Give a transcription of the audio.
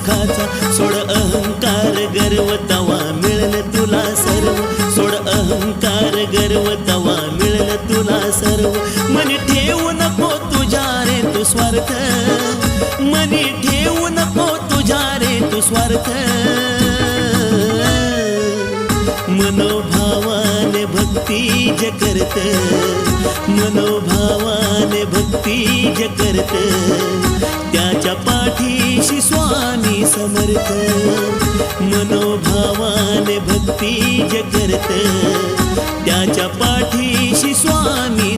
सुखाचा. सोड अहंकार गर्व तवा मिळेल तुला सर्व. सोड अहंकार गर्व तवा मिळेल तुला सर्व. मनी ठेवू नको तुझ्या रे तू स्वार्थ. मनी ठेवू नको तुझ्या रे तू स्वार्थ. मनोभावाने भक्ती जे करत. मनोभावाने भक्ती जे करत. त्याच्या पाठीशी स्वामी समर्थ. मनोभावाने भक्ती जे करत. त्याच्या पाठीशी स्वामी